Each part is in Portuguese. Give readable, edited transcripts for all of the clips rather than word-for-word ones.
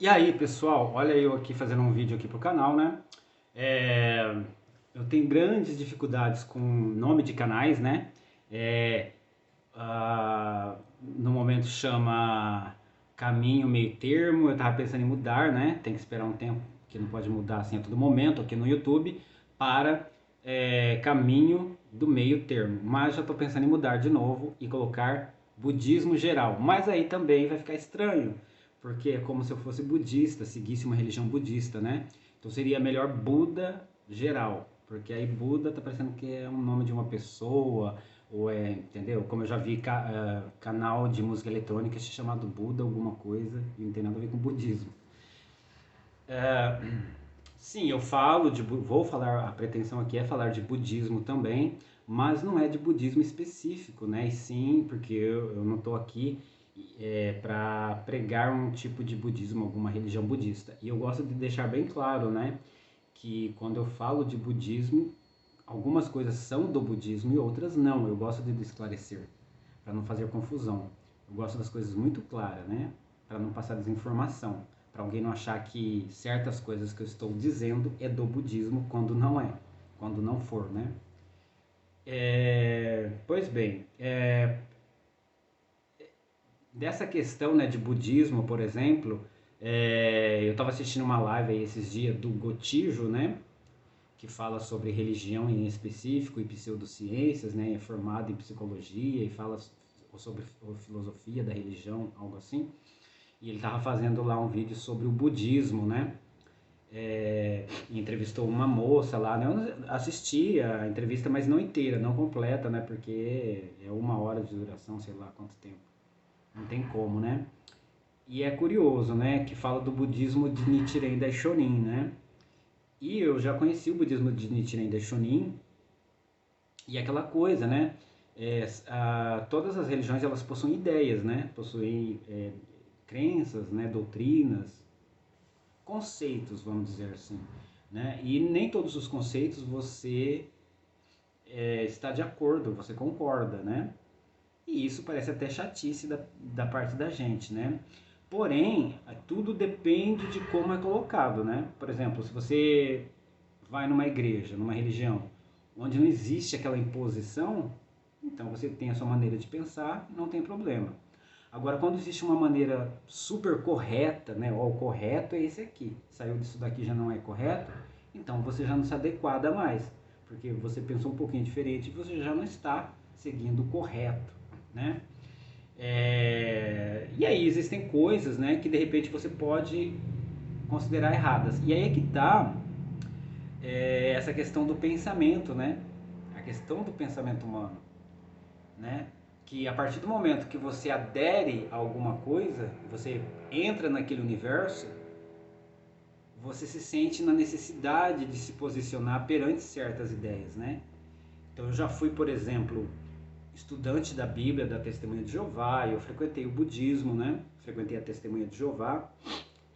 E aí, pessoal, olha eu aqui fazendo um vídeo aqui pro canal, né? É, eu tenho grandes dificuldades com nome de canais, né? É, no momento chama Caminho Meio Termo, eu tava pensando em mudar, né? Tem que esperar um tempo, que não pode mudar assim a todo momento aqui no YouTube, para Caminho do Meio Termo. Mas já tô pensando em mudar de novo e colocar Budismo Geral. Mas aí também vai ficar estranho, porque é como se eu fosse budista, seguisse uma religião budista, né? Então seria melhor Buda Geral, porque aí Buda tá parecendo que é um nome de uma pessoa, ou é, entendeu? Como eu já vi canal de música eletrônica chamado Buda alguma coisa, e não tem nada a ver com budismo. Sim, eu falo vou falar, a pretensão aqui é falar de budismo também, mas não é de budismo específico, né? E sim, porque eu não estou aqui para pregar um tipo de budismo, alguma religião budista. E eu gosto de deixar bem claro, né, que quando eu falo de budismo, algumas coisas são do budismo e outras não. Eu gosto de esclarecer, para não fazer confusão. Eu gosto das coisas muito claras, né? Para não passar desinformação, para alguém não achar que certas coisas que eu estou dizendo é do budismo quando não é, quando não for, né? Pois bem, dessa questão, né, de budismo, por exemplo, eu estava assistindo uma live aí esses dias do Gotijo, né? Que fala sobre religião em específico e pseudociências, né? É formado em psicologia e fala sobre a filosofia da religião, algo assim. E ele estava fazendo lá um vídeo sobre o budismo, né? Entrevistou uma moça lá, né? Eu assisti a entrevista, mas não inteira, não completa, né? Porque é 1 hora de duração, sei lá quanto tempo. Não tem como, né? E é curioso, né? Que fala do budismo de Nichiren Daishonin, né? E eu já conheci o budismo de Nichiren Daishonin e aquela coisa, né? Todas as religiões elas possuem ideias, né? Possuem crenças, né? Doutrinas, conceitos, vamos dizer assim, né? E nem todos os conceitos você está de acordo, você concorda, né? E isso parece até chatice da parte da gente, né? Porém, tudo depende de como é colocado, né? Por exemplo, se você vai numa igreja, numa religião, onde não existe aquela imposição, então você tem a sua maneira de pensar, não tem problema. Agora, quando existe uma maneira super correta, né? Ó, o correto é esse aqui. Saiu disso daqui já não é correto, então você já não se adequada mais, porque você pensou um pouquinho diferente e você já não está seguindo o correto, né? E aí existem coisas, né, que de repente você pode considerar erradas. E aí é que está essa questão do pensamento, né? A questão do pensamento humano, né? Que a partir do momento que você adere a alguma coisa, você entra naquele universo, você se sente na necessidade de se posicionar perante certas ideias, né? Então eu já fui, por exemplo, estudante da Bíblia, da Testemunha de Jeová, eu frequentei o budismo, né? Frequentei a Testemunha de Jeová.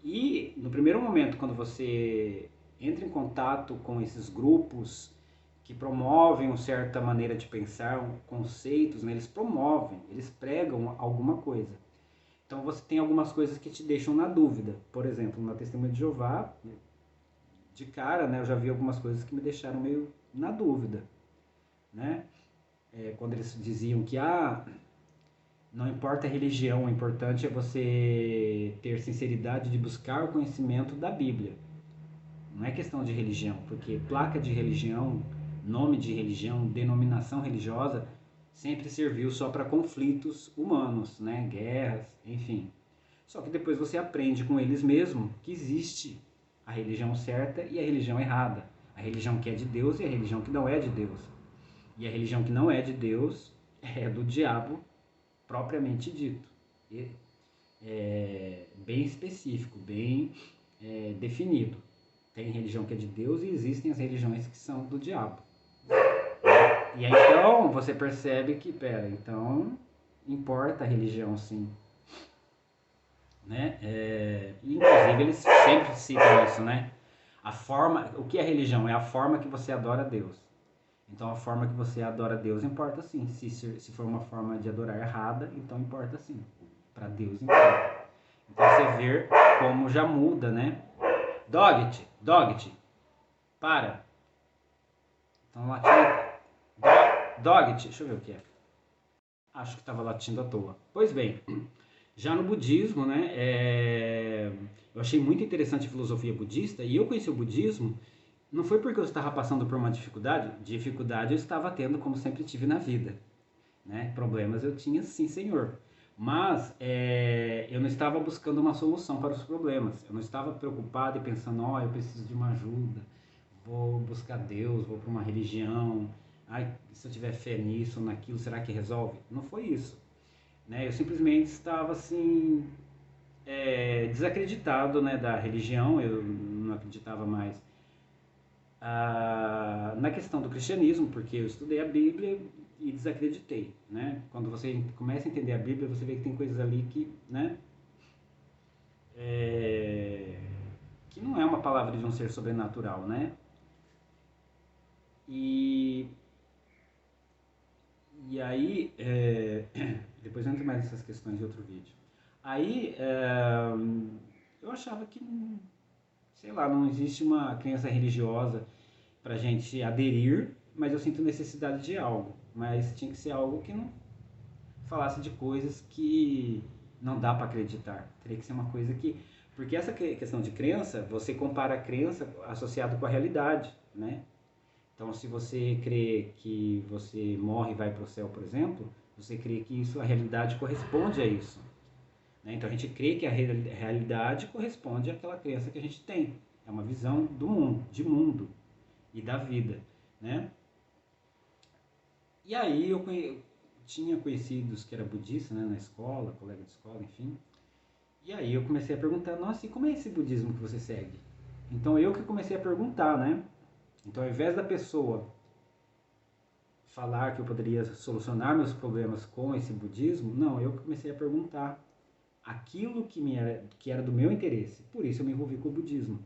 E no primeiro momento, quando você entra em contato com esses grupos que promovem uma certa maneira de pensar, conceitos, né? Eles promovem, eles pregam alguma coisa. Então você tem algumas coisas que te deixam na dúvida. Por exemplo, na Testemunha de Jeová, de cara, né, eu já vi algumas coisas que me deixaram meio na dúvida, né? Quando eles diziam que não importa a religião, o importante é você ter sinceridade de buscar o conhecimento da Bíblia. Não é questão de religião, porque placa de religião, nome de religião, denominação religiosa sempre serviu só para conflitos humanos, né? Guerras, enfim. Só que depois você aprende com eles mesmo que existe a religião certa e a religião errada. A religião que é de Deus e a religião que não é de Deus. E a religião que não é de Deus é do diabo propriamente dito. Bem específico, bem definido. Tem religião que é de Deus e existem as religiões que são do diabo. E aí então você percebe que, pera, então importa a religião sim. Né? Inclusive eles sempre citam isso, né? A forma, o que é religião? É a forma que você adora a Deus. Então a forma que você adora a Deus importa sim. Se for uma forma de adorar errada, então importa sim. Para Deus importa. Então você vê como já muda, né? Doggett, para. Então latindo. Doggett, deixa eu ver o que é. Acho que estava latindo à toa. Pois bem, já no budismo, né? Eu achei muito interessante a filosofia budista e eu conheci o budismo não foi porque eu estava passando por uma dificuldade eu estava tendo como sempre tive na vida, né? Problemas eu tinha sim, senhor. Mas eu não estava buscando uma solução para os problemas. Eu não estava preocupado e pensando, eu preciso de uma ajuda, vou buscar Deus, vou para uma religião. Ai, se eu tiver fé nisso ou naquilo, será que resolve? Não foi isso. Né? Eu simplesmente estava assim, desacreditado, né, da religião. Eu não acreditava mais na questão do cristianismo, porque eu estudei a Bíblia e desacreditei, né? Quando você começa a entender a Bíblia, você vê que tem coisas ali que, né, que não é uma palavra de um ser sobrenatural, né? E, e aí, depois eu entro mais nessas questões de outro vídeo. Aí, eu achava que, sei lá, não existe uma crença religiosa pra gente aderir, mas eu sinto necessidade de algo. Mas tinha que ser algo que não falasse de coisas que não dá para acreditar. Teria que ser uma coisa que... Porque essa questão de crença, você compara a crença associado com a realidade, né? Então, se você crê que você morre e vai para o céu, por exemplo, você crê que isso, a realidade corresponde a isso. Né? Então, a gente crê que a realidade corresponde àquela crença que a gente tem. É uma visão do mundo, de mundo e da vida, né? E aí eu tinha conhecidos que era budista, né, na escola, colega de escola, enfim. E aí eu comecei a perguntar, nossa, e como é esse budismo que você segue? Então eu que comecei a perguntar, né? Então ao invés da pessoa falar que eu poderia solucionar meus problemas com esse budismo, não, eu comecei a perguntar aquilo que era do meu interesse. Por isso eu me envolvi com o budismo,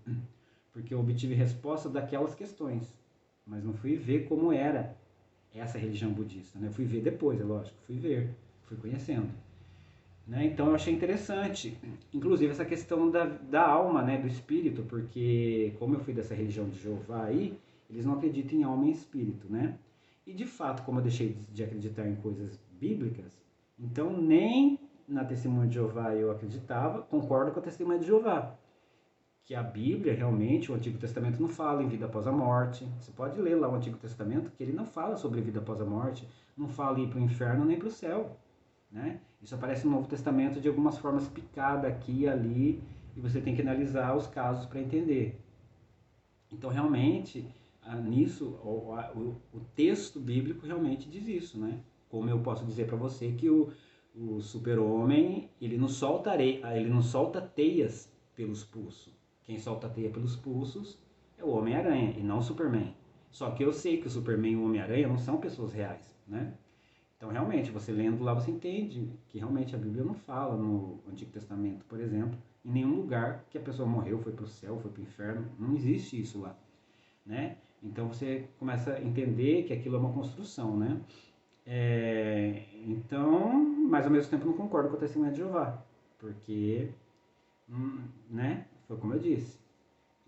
porque eu obtive resposta daquelas questões, mas não fui ver como era essa religião budista, né? Eu fui ver depois, é lógico, fui conhecendo. Né? Então eu achei interessante, inclusive essa questão da alma, né, do espírito, porque como eu fui dessa religião de Jeová aí, eles não acreditam em alma e espírito, né? E de fato, como eu deixei de acreditar em coisas bíblicas, então nem na testemunha de Jeová eu acreditava, concordo com a testemunha de Jeová, que a Bíblia realmente, o Antigo Testamento não fala em vida após a morte. Você pode ler lá o Antigo Testamento que ele não fala sobre vida após a morte, não fala ir para o inferno nem para o céu. Né? Isso aparece no Novo Testamento de algumas formas picada aqui e ali, e você tem que analisar os casos para entender. Então, realmente, nisso, o texto bíblico realmente diz isso, né? Como eu posso dizer para você que o super-homem, ele não solta teias pelos pulsos. Quem solta teia pelos pulsos é o Homem-Aranha e não o Superman. Só que eu sei que o Superman e o Homem-Aranha não são pessoas reais, né? Então, realmente, você lendo lá, você entende que realmente a Bíblia não fala no Antigo Testamento, por exemplo, em nenhum lugar que a pessoa morreu, foi para o céu, foi para o inferno. Não existe isso lá, né? Então, você começa a entender que aquilo é uma construção, né? Então, mas ao mesmo tempo não concordo com a testemunha de Jeová, porque, né? Foi como eu disse.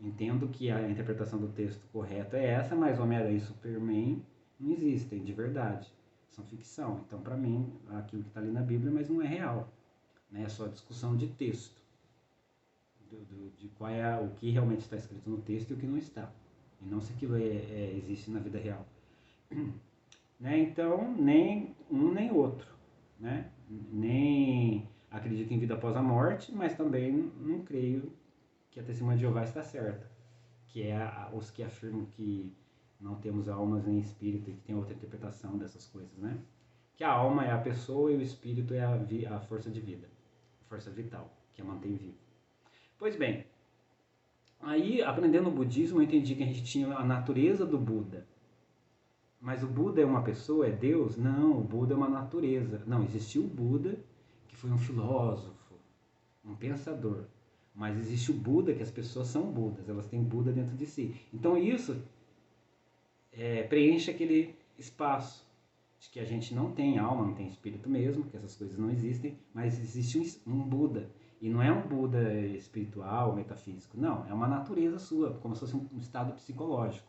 Entendo que a interpretação do texto correta é essa, mas Homem-Aranha e Superman não existem de verdade. São ficção. Então, para mim, aquilo que está ali na Bíblia, mas não é real. Né? É só discussão de texto. De qual é o que realmente está escrito no texto e o que não está. E não se aquilo existe na vida real. Né? Então, nem um nem outro. Né? Nem acredito em vida após a morte, mas também não creio que a testemunha de Jeová está certa. Que é os que afirmam que não temos almas nem espírito e que tem outra interpretação dessas coisas, né? Que a alma é a pessoa e o espírito é a força de vida, a força vital, que a mantém viva. Pois bem, aí aprendendo o budismo eu entendi que a gente tinha a natureza do Buda. Mas o Buda é uma pessoa, é Deus? Não, o Buda é uma natureza. Não, existiu o Buda, que foi um filósofo, um pensador. Mas existe o Buda, que as pessoas são Budas, elas têm Buda dentro de si. Então isso preenche aquele espaço de que a gente não tem alma, não tem espírito mesmo, que essas coisas não existem, mas existe um Buda. E não é um Buda espiritual, metafísico, não, é uma natureza sua, como se fosse um estado psicológico,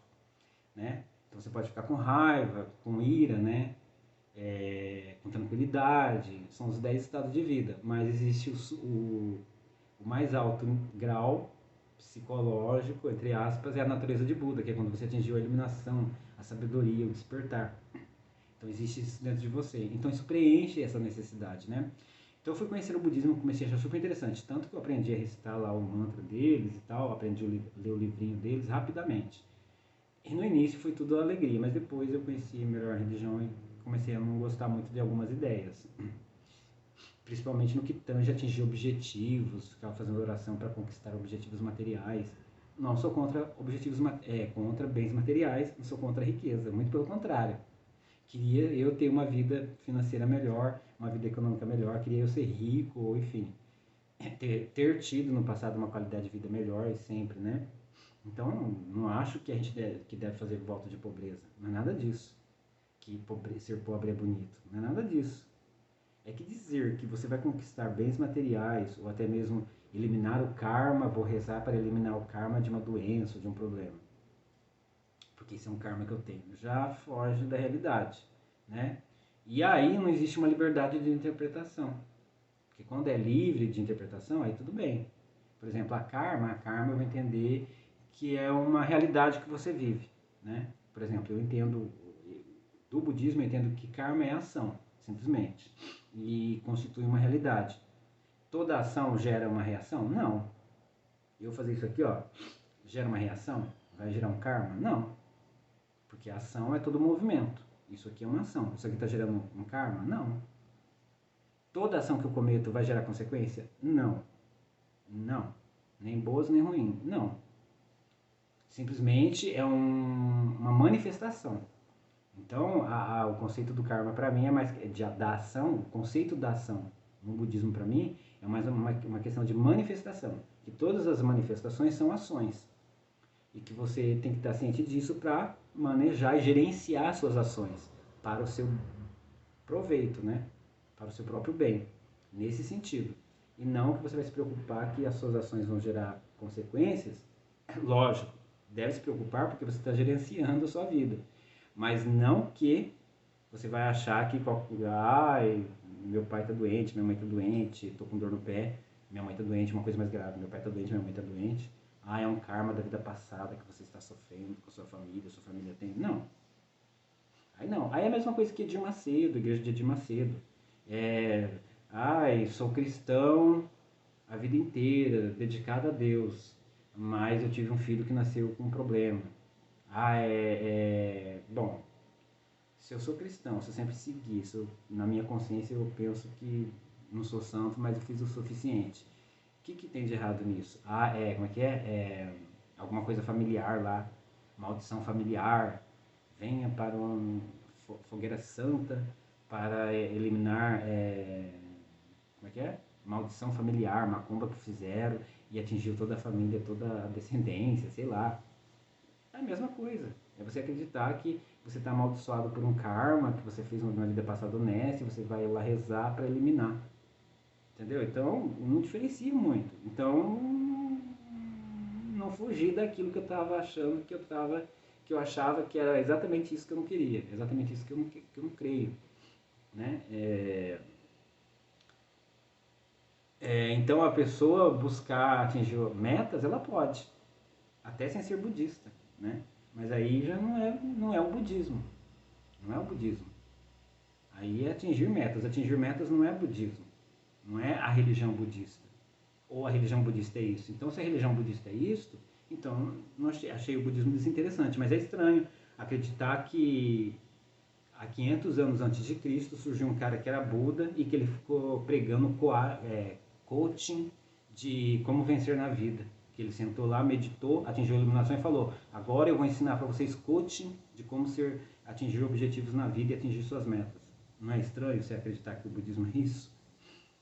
né? Então você pode ficar com raiva, com ira, né? Com tranquilidade, são os 10 estados de vida, mas existe o mais alto grau psicológico, entre aspas, é a natureza de Buda, que é quando você atingiu a iluminação, a sabedoria, o despertar. Então existe isso dentro de você. Então isso preenche essa necessidade, né? Então eu fui conhecer o budismo e comecei a achar super interessante. Tanto que eu aprendi a recitar lá o mantra deles e tal, aprendi a ler o livrinho deles rapidamente. E no início foi tudo alegria, mas depois eu conheci melhor a religião e comecei a não gostar muito de algumas ideias. Principalmente no que tange atingir objetivos, ficar fazendo oração para conquistar objetivos materiais. Não sou contra contra bens materiais, não sou contra a riqueza, muito pelo contrário. Queria eu ter uma vida financeira melhor, uma vida econômica melhor, queria eu ser rico, ou enfim, ter tido no passado uma qualidade de vida melhor sempre, né? Então, não acho que a gente deve fazer voto de pobreza, não é nada disso. Que ser pobre é bonito, não é nada disso. É que dizer que você vai conquistar bens materiais, ou até mesmo eliminar o karma, vou rezar para eliminar o karma de uma doença ou de um problema, porque isso é um karma que eu tenho, já foge da realidade, né? E aí não existe uma liberdade de interpretação, porque quando é livre de interpretação, aí tudo bem. Por exemplo, a karma eu vou entender que é uma realidade que você vive, né? Por exemplo, eu entendo, do budismo eu entendo que karma é ação, simplesmente, e constitui uma realidade. Toda ação gera uma reação? Não. Eu fazer isso aqui, ó, gera uma reação? Vai gerar um karma? Não. Porque a ação é todo movimento. Isso aqui é uma ação. Isso aqui está gerando um karma? Não. Toda ação que eu cometo vai gerar consequência? Não. Não. Nem boas nem ruins. Não. Simplesmente é uma manifestação. Então, o conceito do karma para mim é mais da ação. O conceito da ação no budismo para mim é mais uma questão de manifestação. Que todas as manifestações são ações. E que você tem que estar ciente disso para manejar e gerenciar suas ações para o seu proveito, né? Para o seu próprio bem, nesse sentido. E não que você vai se preocupar que as suas ações vão gerar consequências. Lógico, deve se preocupar porque você está gerenciando a sua vida. Mas não que você vai achar que, ai, meu pai está doente, minha mãe está doente, estou com dor no pé, minha mãe está doente, uma coisa mais grave, meu pai está doente, minha mãe está doente. Ah, é um karma da vida passada que você está sofrendo com sua família tem. Não. Aí não. Aí é a mesma coisa que Edir Macedo, igreja de Edir Macedo. Ai, sou cristão a vida inteira, dedicado a Deus, mas eu tive um filho que nasceu com um problema. Bom, se eu sou cristão, se eu sempre segui, na minha consciência eu penso que não sou santo, mas eu fiz o suficiente. O que tem de errado nisso? Como é que é? Alguma coisa familiar lá, maldição familiar, venha para uma fogueira santa para eliminar, como é que é? Maldição familiar, macumba que fizeram e atingiu toda a família, toda a descendência, sei lá. É a mesma coisa. É você acreditar que você está amaldiçoado por um karma que você fez uma vida passada honesta e você vai lá rezar para eliminar. Entendeu? Então, não diferencia muito. Então, não fugi daquilo que eu estava achando que eu achava que era exatamente isso que eu não queria, exatamente isso que eu não creio, né? Então, a pessoa buscar atingir metas, ela pode, até sem ser budista, né? Mas aí já não é o budismo, não é o budismo. Aí é atingir metas. Atingir metas não é budismo, não é a religião budista. Ou a religião budista é isso. Então, se a religião budista é isso, então não achei o budismo desinteressante. Mas é estranho acreditar que há 500 anos antes de Cristo surgiu um cara que era Buda e que ele ficou pregando coaching de como vencer na vida. Que ele sentou lá, meditou, atingiu a iluminação e falou: agora eu vou ensinar para vocês coaching de como atingir objetivos na vida e atingir suas metas. Não é estranho você acreditar que o budismo é isso?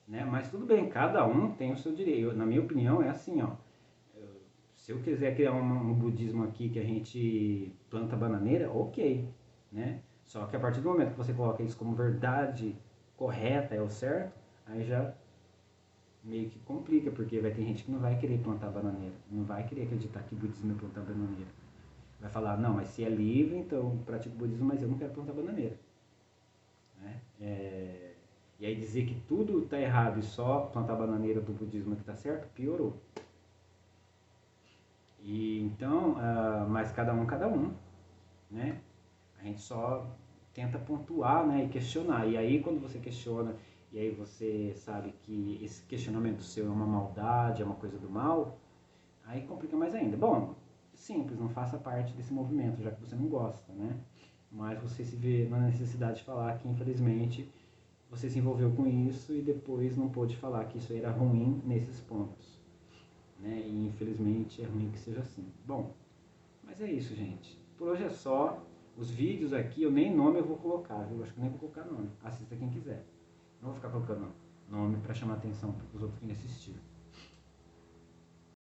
Né? Mas tudo bem, cada um tem o seu direito. Na minha opinião é assim, ó. Se eu quiser criar um budismo aqui que a gente planta bananeira, ok, né? Só que a partir do momento que você coloca isso como verdade correta, é o certo, aí já meio que complica, porque vai ter gente que não vai querer plantar bananeira, não vai querer acreditar que budismo é plantar bananeira. Vai falar, não, mas se é livre, então eu pratico budismo, mas eu não quero plantar bananeira. Né? E aí dizer que tudo está errado e só plantar bananeira do budismo é que está certo, piorou. E então, mas cada um, né? A gente só tenta pontuar, né, e questionar. E aí quando você questiona, e aí você sabe que esse questionamento seu é uma maldade, é uma coisa do mal, aí complica mais ainda. Bom, simples, não faça parte desse movimento, já que você não gosta, né? Mas você se vê na necessidade de falar que, infelizmente, você se envolveu com isso e depois não pôde falar que isso era ruim nesses pontos. Né? E, infelizmente, é ruim que seja assim. Bom, mas é isso, gente. Por hoje é só. Os vídeos aqui, eu nem nome eu vou colocar, viu? Acho que nem vou colocar nome. Assista quem quiser. Não vou ficar colocando nome para chamar atenção para os outros que assistir.